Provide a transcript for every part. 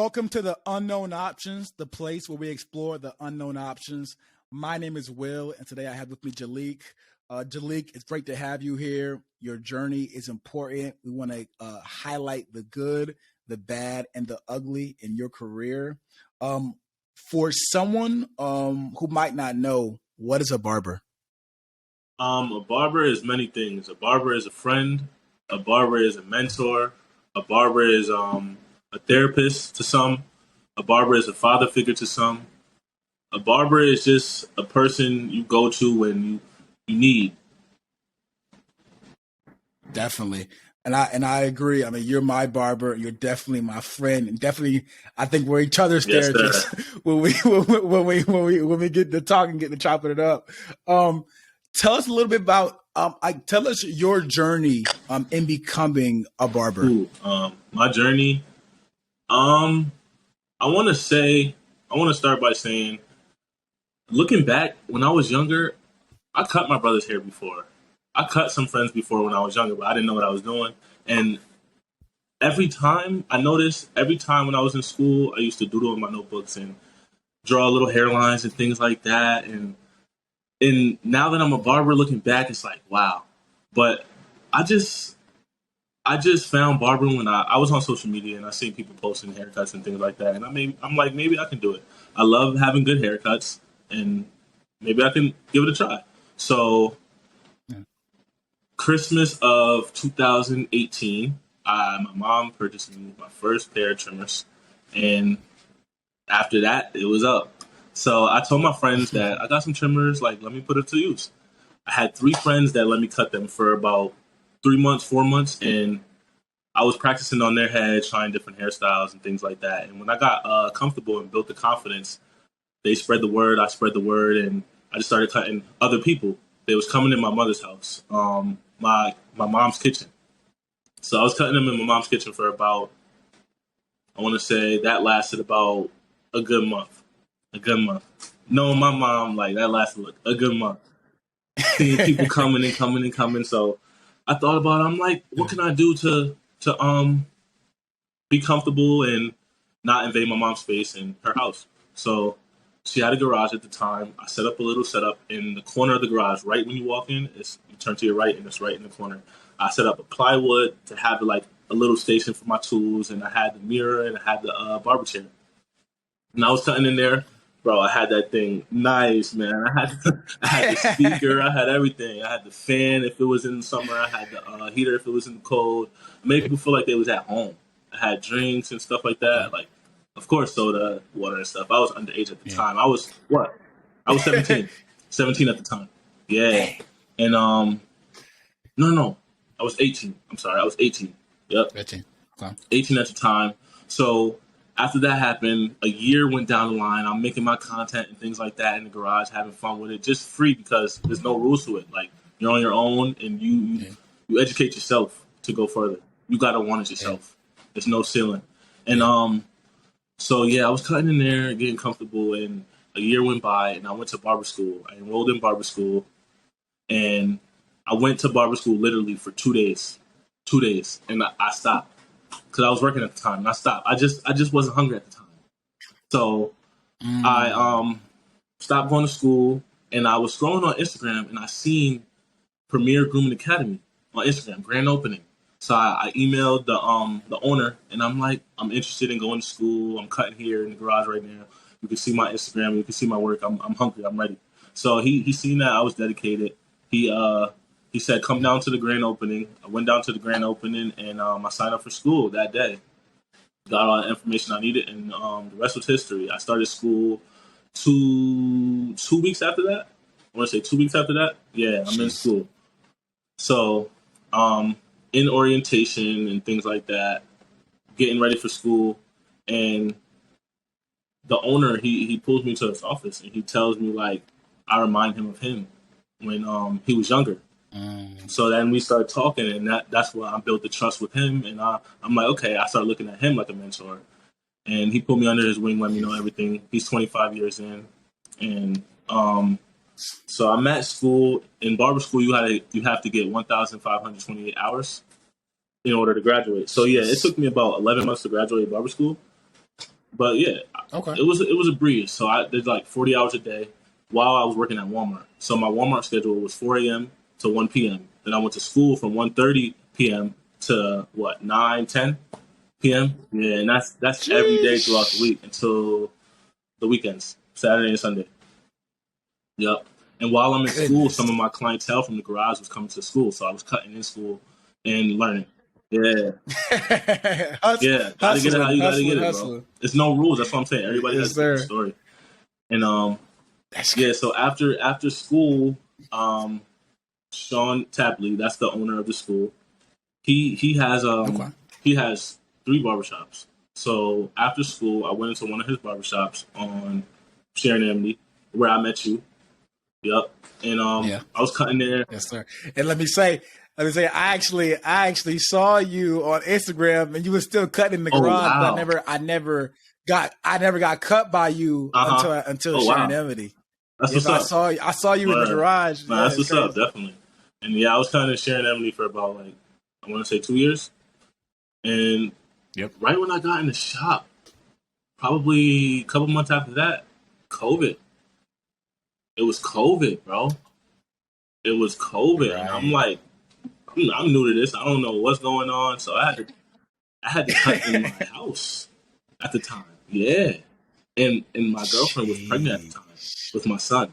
Welcome to the Unknown Options, the place where we explore the unknown options. My name is Will, and today I have with me Jalyke. Jalyke, it's great to have you here. Your journey is important. We want to highlight the good, the bad, and the ugly in your career. For someone who might not know, what is a barber? A barber is many things. A barber is a friend. A barber is a mentor. A barber is a therapist to some. A barber is a father figure to some. A barber is just a person you go to when you need. Definitely. And I agree. I mean, you're my barber. You're definitely my friend, and definitely, I think we're each other's Yes, therapists sir. when we get to talking, get to chopping it up. Tell us a little bit about tell us your journey in becoming a barber. Ooh, my journey. I want to start by saying, looking back, when I was younger, I cut my brother's hair before. I cut some friends before when I was younger, but I didn't know what I was doing. And every time when I was in school, I used to doodle in my notebooks and draw little hairlines and things like that. And now that I'm a barber, looking back, it's like, wow. But I just found barbering when I was on social media and I seen people posting haircuts and things like that. And I'm like, maybe I can do it. I love having good haircuts, and maybe I can give it a try. So Christmas of 2018, my mom purchased me my first pair of trimmers. And after that, it was up. So I told my friends that I got some trimmers, like, let me put it to use. I had 3 friends that let me cut them for about 3 months, 4 months, and I was practicing on their heads, trying different hairstyles and things like that. And when I got comfortable and built the confidence, they spread the word, I spread the word, and I just started cutting other people. They was coming in my mother's house, my mom's kitchen. So I was cutting them in my mom's kitchen for about, I want to say that lasted about a good month. No, my mom, like, that lasted a good month. Seeing people coming and coming and coming. So I thought about it. I'm like, what can I do to be comfortable and not invade my mom's space in her house? So she had a garage at the time. I set up a little setup in the corner of the garage. Right when you walk in, you turn to your right, and it's right in the corner. I set up a plywood to have like a little station for my tools, and I had the mirror and I had the barber chair. And I was cutting in there. Bro, I had that thing nice, man. I had the speaker, I had everything. I had the fan if it was in the summer. I had the heater if it was in the cold. I made people feel like they was at home. I had drinks and stuff like that. Like, of course, soda, water, and stuff. I was underage at the time. I was 17. 17 at the time. Yeah. And no, I was 18. I'm sorry, I was 18. Yep. 18. Okay. 18 at the time. So after that happened, a year went down the line. I'm making my content and things like that in the garage, having fun with it, just free because there's no rules to it. Like, you're on your own, and you educate yourself to go further. You gotta want it yourself. There's no ceiling. And so yeah, I was cutting in there, getting comfortable, and a year went by, and I went to barber school. I enrolled in barber school, and I went to barber school literally for 2 days. 2 days, and I stopped. Because I was working at the time, and I stopped. I just wasn't hungry at the time. So I stopped going to school, and I was scrolling on Instagram, and I seen Premier Grooming Academy on Instagram, grand opening. So I emailed the owner, and I'm like, I'm interested in going to school. I'm cutting here in the garage right now. You can see my Instagram. You can see my work. I'm hungry. I'm ready. So he seen that I was dedicated. He said, come down to the grand opening. I went down to the grand opening, and I signed up for school that day. Got all the information I needed, and the rest was history. I started school two weeks after that. I want to say 2 weeks after that. Yeah, I'm in school. So in orientation and things like that, getting ready for school, and the owner, he pulls me to his office, and he tells me, like, I remind him of him when he was younger. So then we started talking, and that's where I built the trust with him. And I'm like, okay, I started looking at him like a mentor. And he put me under his wing, let me know everything. He's 25 years in. And so I'm at school. In barber school, you have to get 1,528 hours in order to graduate. So yeah, it took me about 11 months to graduate barber school. But yeah, Okay. it was a breeze. So I did like 40 hours a day while I was working at Walmart. So my Walmart schedule was 4 a.m. to 1 p.m. Then I went to school from 1:30 p.m. to what 9:10 p.m. Yeah, and that's every day throughout the Jeez. week until the weekends, Saturday and Sunday. Yep. And while I'm in school, Goodness. some of my clientele from the garage was coming to school, so I was cutting in school and learning. Yeah, yeah. Gotta get it how Hustling, you gotta get hustling, it, bro. hustling. It's no rules. That's what I'm saying. Everybody Yes, has a different sir. story. And That's yeah. So after school, um, Sean Tapley, that's the owner of the school. okay. He has 3 barbershops. So after school, I went into one of his barbershops on Sharon Amity, where I met you. Yep. And Yeah. I was cutting there. Yes, sir. And I actually saw you on Instagram, and you were still cutting in the Oh garage, but wow. I never got cut by you Uh huh. until Oh Sharon wow. Amity. That's Yeah, what's but up. I saw you in the Word. garage. Nah, Yeah, that's it's what's up, crazy. definitely. And yeah, I was kind of sharing Emily for about like I want to say 2 years, and Yep. right when I got in the shop, probably a couple months after that, COVID. It was COVID, bro. It was COVID, and I'm Right. like, I'm new to this. I don't know what's going on, so I had to cut in my house at the time. Yeah, and my girlfriend was pregnant at the time Jeez. with my son.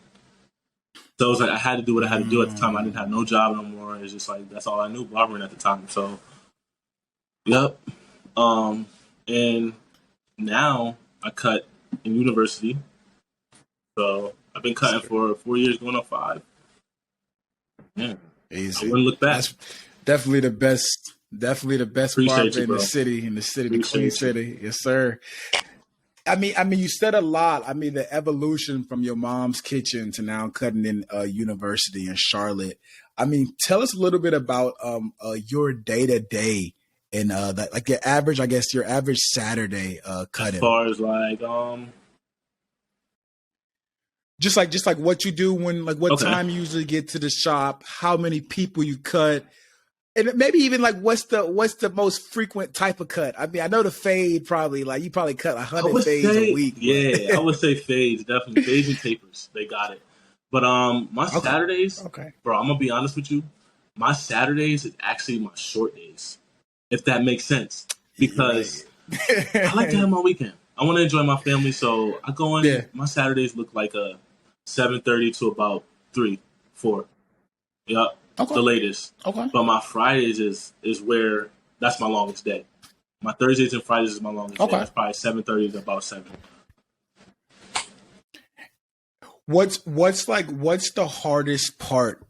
So it was like I had to do what I had to do at the time. I didn't have Mm. no job no more. It's just like that's all I knew, barbering at the time. So, yep. And now I cut in university. So I've been cutting for 4 years, going on 5. Yeah, I Easy. wouldn't look back. That's definitely the best. Definitely the best Appreciate barber you, in the bro. city. The Queen Appreciate you. City. Yes, sir. I mean, you said a lot. I mean, the evolution from your mom's kitchen to now cutting in university in Charlotte. I mean, tell us a little bit about your day to day and that like your average, I guess your average Saturday As cutting. far as like, Just like what you do when like what okay, time you usually get to the shop, how many people you cut, and maybe even like what's the most frequent type of cut? I mean, I know the fade probably like you probably cut I 100 would fades a say, week, but yeah, I would say fades, definitely fades and tapers. They got it. But my okay, Saturdays, okay, bro, I'm gonna be honest with you. My Saturdays is actually my short days, if that makes sense, right, because I like to have my weekend. I want to enjoy my family, so I go in. yeah, My Saturdays look like a 7:30 to about 3, 4. Yep, okay, the latest. okay, But my Fridays is where that's my longest day. My Thursdays and Fridays is my longest day. okay. That's probably 7:30 to about 7. What's the hardest part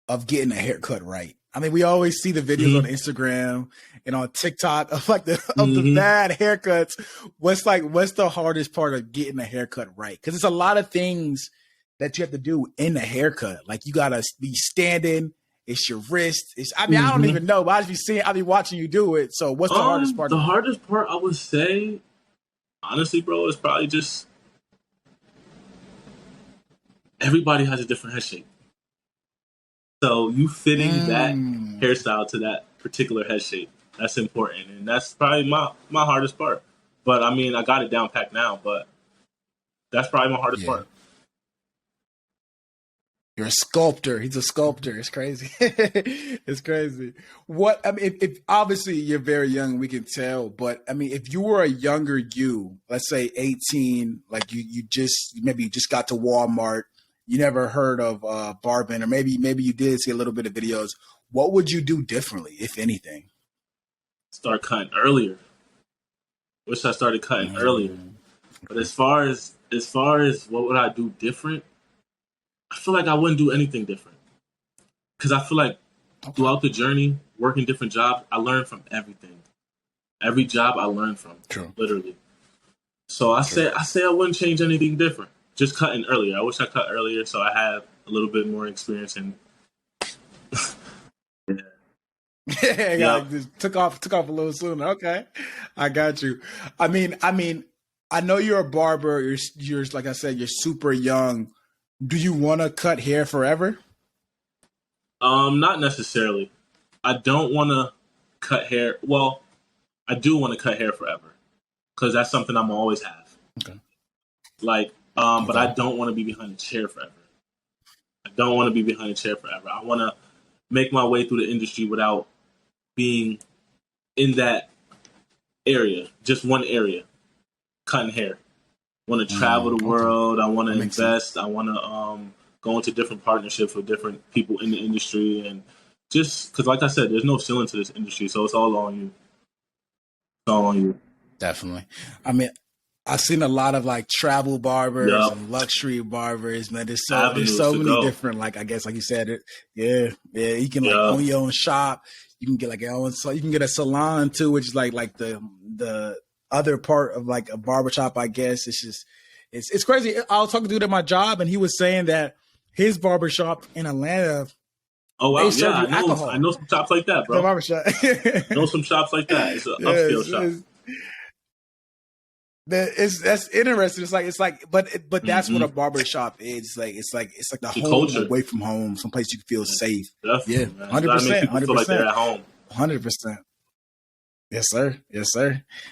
of getting a haircut right? I mean, we always see the videos on Mm-hmm. Instagram and on TikTok of like the Mm-hmm. bad haircuts. What's the hardest part of getting a haircut right? Because it's a lot of things that you have to do in the haircut. Like you gotta be standing. It's your wrist. I mean, I don't Mm-hmm. even know, but I be watching you do it. So what's the hardest part The of it? hardest part I would say, honestly, bro, is probably just everybody has a different head shape. So you fitting that Mm, hairstyle to that particular head shape, that's important. And that's probably my hardest part. But I mean, I got it down packed now, but that's probably my hardest yeah. part. You're a sculptor. He's a sculptor. It's crazy. It's crazy. What I mean, if obviously you're very young, we can tell. But I mean, if you were a younger you, let's say 18, like you just maybe you just got to Walmart, you never heard of barbering, or maybe you did see a little bit of videos. What would you do differently, if anything? Start cutting earlier. Wish I started cutting earlier. Mm, But as far as what would I do different, I feel like I wouldn't do anything different. Because I feel like okay, throughout the journey, working different jobs, I learned from everything. Every job I learned from, true, literally. So true. I say I wouldn't change anything different. Just cutting earlier. I wish I cut earlier so I have a little bit more experience in. Yeah. Yeah, I Yep. just took off a little sooner. Okay, I got you. I know you're a barber. You're like I said, you're super young. Do you want to cut hair forever? Not necessarily. I don't want to cut hair. Well, I do want to cut hair forever because that's something I'm always have. Okay. Like, but I don't want to be behind a chair forever. I don't want to be behind a chair forever. I want to make my way through the industry without being in that area, just one area, cutting hair. I want to travel the world. I want to invest. I want to go into different partnerships with different people in the industry, and just because, like I said, there's no ceiling to this industry, so it's all on you. It's all on you. Definitely. I mean, I've seen a lot of like travel barbers and luxury barbers, man. There's so many different, like, I guess, like you said, you can like own your own shop. You can get like your own, so you can get a salon too, which is like the other part of like a barbershop, I guess. It's just, it's crazy. I was talking to a dude at my job, and he was saying that his barbershop in Atlanta. Oh wow, I know some shops like that, bro. The barbershop. I know some shops like that. It's an upscale shop. That's interesting. It's like, but that's what a barber shop is. It's like the home culture. Away from home, someplace you can feel safe. Definitely, 100%, 100%. Feel like they're at home. 100%. Yes, sir.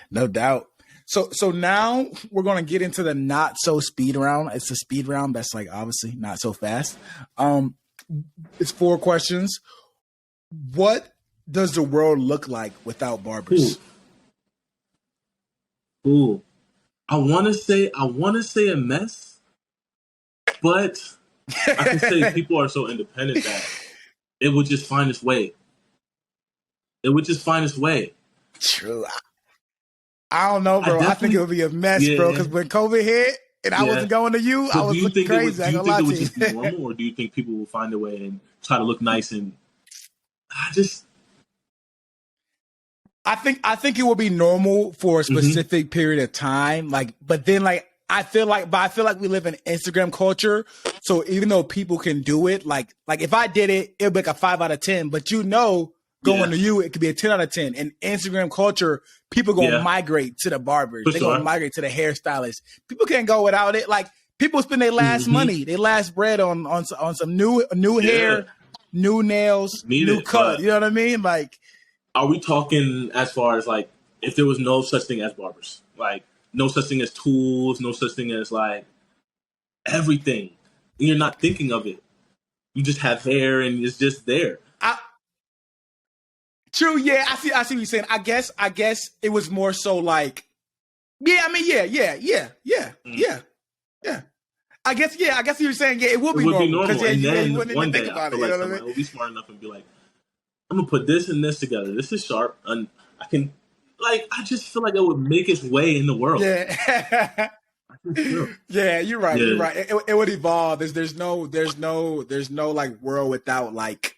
No doubt. So now we're gonna get into the not so speed round. It's a speed round that's like obviously not so fast. It's 4 questions. What does the world look like without barbers? Ooh. I want to say a mess, but I can say people are so independent that it would just find its way. It would just find its way. True. I don't know, bro. I think it would be a mess, bro, because when COVID hit and I wasn't going to you, I was looking crazy. Do you think it would just be normal, or do you think people will find a way and try to look nice? And I think it will be normal for a specific period of time. Like, but then I feel like we live in Instagram culture. So even though people can do it, like if I did it, it would be like a 5 out of 10. But going to you, it could be a 10 out of 10. In Instagram culture, people gonna migrate to the barbers. They're gonna migrate to the hairstylists. People can't go without it. Like, people spend their last money, their last bread on some new hair, new nails, new cut. You know what I mean? Like, are we talking as far as like if there was no such thing as barbers, like no such thing as tools, no such thing as like everything, and you're not thinking of it. You just have hair and it's just there. True, yeah, I see what you're saying. I guess it was more so like, yeah. I guess what you're saying. Yeah, it would be normal. And then one day I feel like somebody will be smart enough and be like, I'm gonna put this and this together. This is sharp, and I just feel like it would make its way in the world. Yeah, yeah, you're right. You're right. It would evolve. There's no like world without like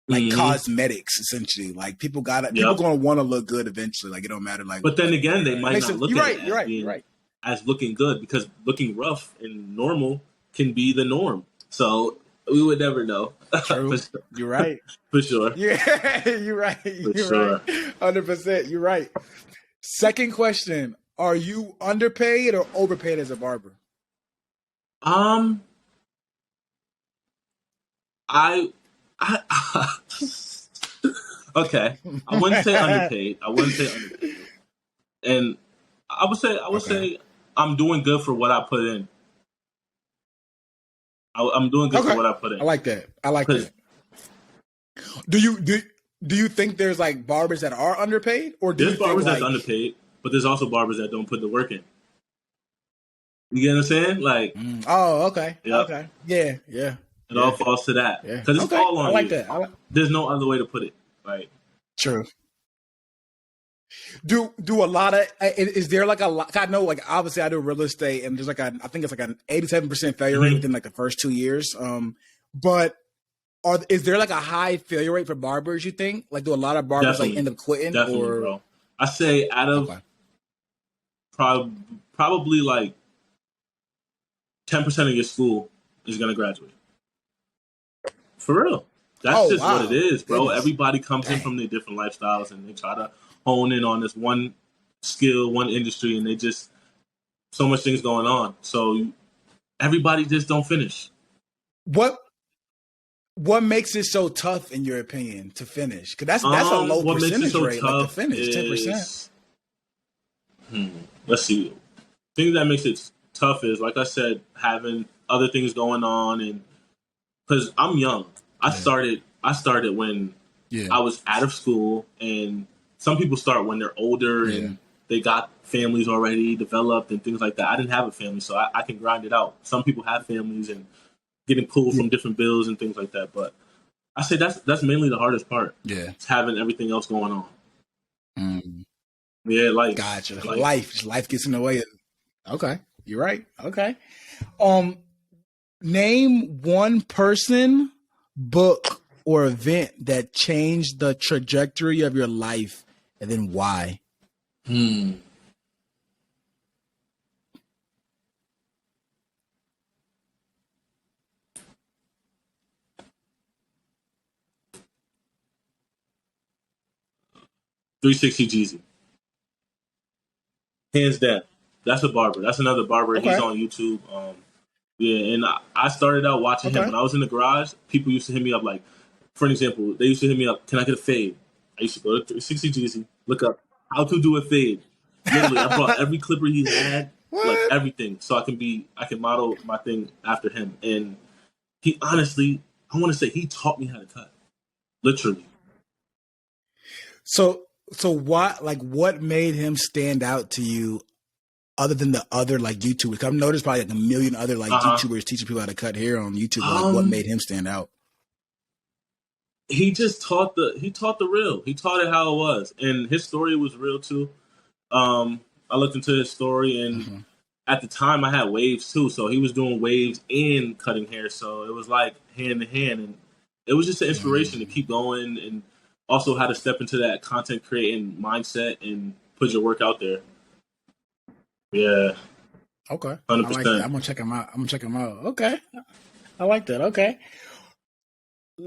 cosmetics, essentially. Like, people gonna want to look good eventually. Like, it don't matter. Like, but then again, they might not look at it you're right. as looking good, because looking rough and normal can be the norm. So we would never know. True. You're right. For sure. Yeah, you're right. You're right. 100%. You're right. Second question: are you underpaid or overpaid as a barber? Okay. I wouldn't say underpaid. And I would say I'm doing good for what I put in. I'm doing good for what I put in. I like that. Do you think there's like barbers that are underpaid, or there's barbers that's underpaid, but there's also barbers that don't put the work in? You get what I'm saying? Like, okay, yep. Okay, yeah. It all falls to that, because it's all on you. I like that. There's no other way to put it. Like, true. Do a lot of, is there like a lot? I know, like, obviously I do real estate, and there's like I think it's like an 87% failure rate within like the first 2 years. But is there like a high failure rate for barbers, you think? Like, do a lot of barbers like end up quitting? Definitely, bro. I say out of probably like 10% of your school is going to graduate. For real. That's just what it is, bro. Everybody comes in from their different lifestyles, and they try to hone in on this one skill, one industry, and they just, so much things going on. So everybody just don't finish. What makes it so tough, in your opinion, to finish? Because that's a low percentage rate, like, to finish, 10%. let's see. Thing that makes it tough is, like I said, having other things going on, and because I'm young, I started when I was out of school, and some people start when they're older and they got families already developed and things like that. I didn't have a family, so I can grind it out. Some people have families and getting pulled from different bills and things like that. But I say that's mainly the hardest part. Yeah, it's having everything else going on. Mm. Yeah, life. Gotcha. Life gets in the way. Okay, you're right. Okay. Name one person, book, or event that changed the trajectory of your life, and then why. 360 Jeezy. Hands down. That's a barber. That's another barber. Okay. He's on YouTube. Yeah, and I started out watching him when I was in the garage. People used to hit me up, like, for an example, they used to hit me up, can I get a fade? I used to go to 360 Jeezy, look up how to do a fade. Literally, I brought every clipper he had, like everything, so I can model my thing after him. And he honestly, I want to say he taught me how to cut. Literally. So what made him stand out to you other than the other like YouTubers? I've noticed probably like a million other like YouTubers teaching people how to cut hair on YouTube. Like, what made him stand out? He just taught the real. He taught it how it was, and his story was real too. I looked into his story, and at the time I had waves too, so he was doing waves and cutting hair, so it was like hand in hand, and it was just an inspiration to keep going, and also how to step into that content creating mindset and put your work out there. Yeah. Okay. 100%. I like that. I'm gonna check him out. Okay. I like that. Okay.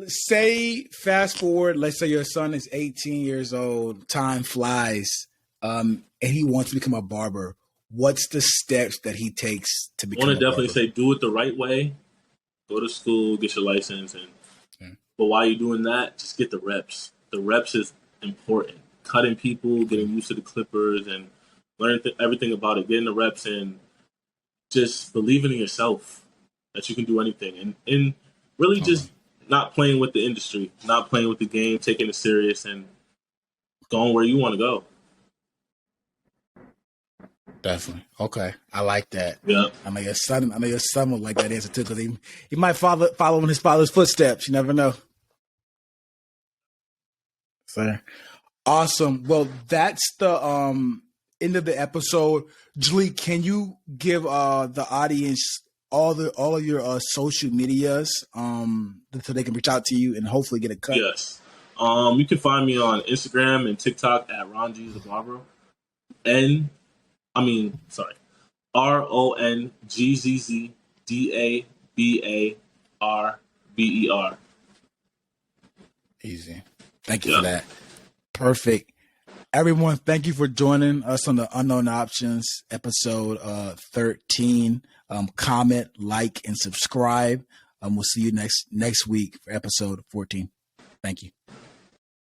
Say fast forward, let's say your son is 18 years old, time flies, and he wants to become a barber. What's the steps that he takes to become a barber? I want to definitely say do it the right way. Go to school, get your license, but while you're doing that, just get the reps. The reps is important. Cutting people, getting used to the clippers, and learning everything about it, getting the reps, and just believing in yourself that you can do anything. And really just not playing with the industry, not playing with the game, taking it serious, and going where you want to go. Definitely. Okay. I like that. Yeah. I know your son will like that answer too, because he might follow in his father's footsteps. You never know. So awesome. Well, that's the end of the episode. Jalyke, can you give the audience all of your social medias so they can reach out to you and hopefully get a cut? Yes. You can find me on Instagram and TikTok at Ronji the Barber. RONGZZDABARBER. Easy. Thank you for that. Perfect. Everyone, thank you for joining us on the Unknown Options episode 13. Comment, like, and subscribe. We'll see you next week for episode 14. Thank you.